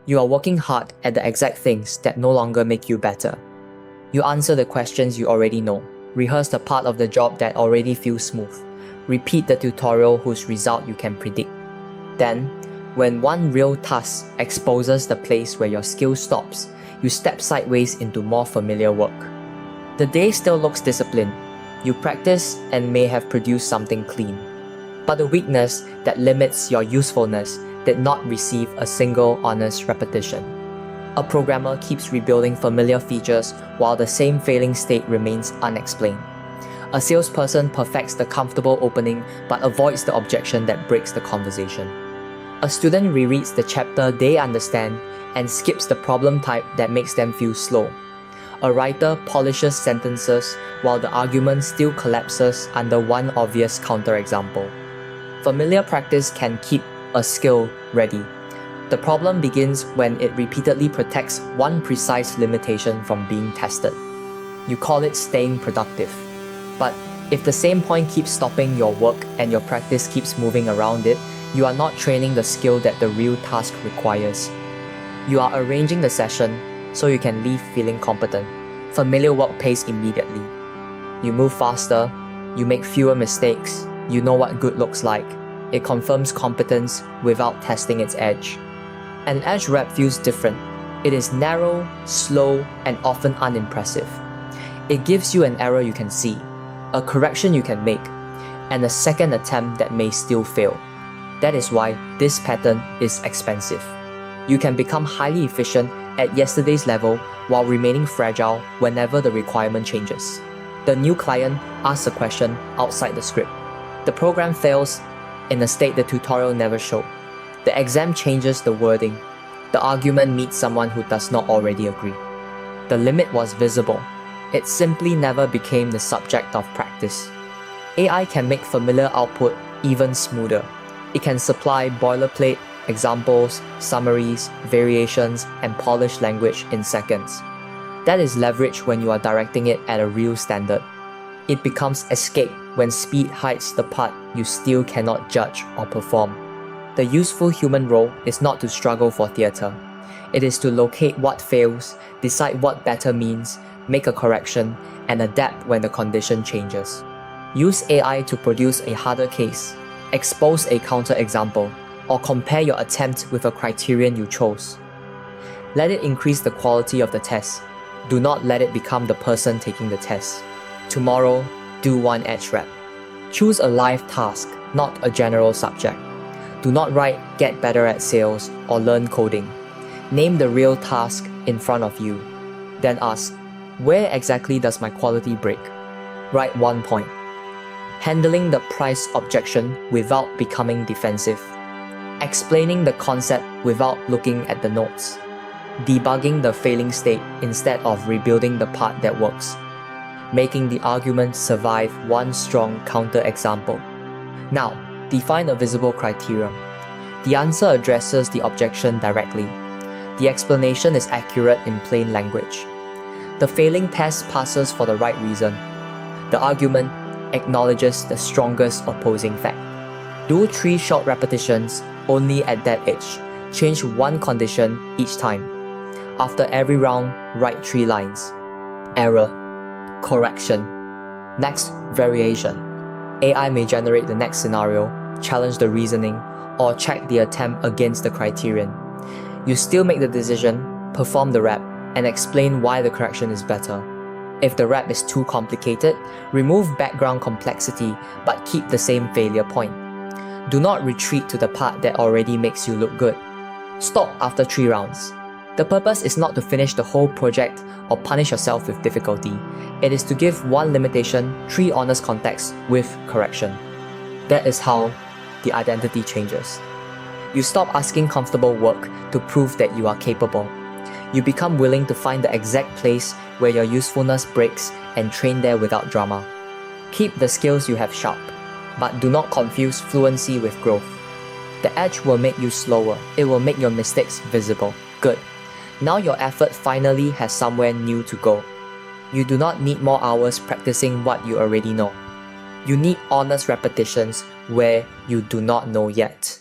You are working hard at the exact things that no longer make you better. You answer the questions you already know, rehearse the part of the job that already feels smooth, repeat the tutorial whose result you can predict. Then, when one real task exposes the place where your skill stops, you step sideways into more familiar work. The day still looks disciplined. You practice and may have produced something clean. But the weakness that limits your usefulness did not receive a single honest repetition. A programmer keeps rebuilding familiar features while the same failing state remains unexplained. A salesperson perfects the comfortable opening but avoids the objection that breaks the conversation. A student rereads the chapter they understand and skips the problem type that makes them feel slow. A writer polishes sentences while the argument still collapses under one obvious counterexample. Familiar practice can keep a skill ready. The problem begins when it repeatedly protects one precise limitation from being tested. You call it staying productive. But if the same point keeps stopping your work and your practice keeps moving around it, you are not training the skill that the real task requires. You are arranging the session so you can leave feeling competent. Familiar work pays immediately. You move faster, you make fewer mistakes, you know what good looks like. It confirms competence without testing its edge. An edge rep feels different. It is narrow, slow, and often unimpressive. It gives you an error you can see, a correction you can make, and a second attempt that may still fail. That is why this pattern is expensive. You can become highly efficient at yesterday's level while remaining fragile whenever the requirement changes. The new client asks a question outside the script. The program fails in a state the tutorial never showed. The exam changes the wording. The argument meets someone who does not already agree. The limit was visible. It simply never became the subject of practice. AI can make familiar output even smoother. It can supply boilerplate, examples, summaries, variations, and polished language in seconds. That is leverage when you are directing it at a real standard. It becomes escape when speed hides the part you still cannot judge or perform. The useful human role is not to struggle for theatre. It is to locate what fails, decide what better means, make a correction, and adapt when the condition changes. Use AI to produce a harder case, expose a counterexample, or compare your attempt with a criterion you chose. Let it increase the quality of the test. Do not let it become the person taking the test. Tomorrow, do one edge rep. Choose a live task, not a general subject. Do not write "get better at sales" or "learn coding." Name the real task in front of you. Then ask, where exactly does my quality break? Write one point. Handling the price objection without becoming defensive. Explaining the concept without looking at the notes. Debugging the failing state instead of rebuilding the part that works. Making the argument survive one strong counterexample. Now, define a visible criterion. The answer addresses the objection directly. The explanation is accurate in plain language. The failing test passes for the right reason. The argument acknowledges the strongest opposing fact. Do 3 short repetitions only at that edge. Change one condition each time. After every round, write 3 lines. Error. Correction. Next, variation. AI may generate the next scenario, challenge the reasoning, or check the attempt against the criterion. You still make the decision, perform the rep, and explain why the correction is better. If the rep is too complicated, remove background complexity but keep the same failure point. Do not retreat to the part that already makes you look good. Stop after 3 rounds. The purpose is not to finish the whole project or punish yourself with difficulty. It is to give one limitation 3 honest contexts with correction. That is how the identity changes. You stop asking comfortable work to prove that you are capable. You become willing to find the exact place where your usefulness breaks and train there without drama. Keep the skills you have sharp, but do not confuse fluency with growth. The edge will make you slower. It will make your mistakes visible. Good. Now your effort finally has somewhere new to go. You do not need more hours practicing what you already know. You need honest repetitions where you do not know yet.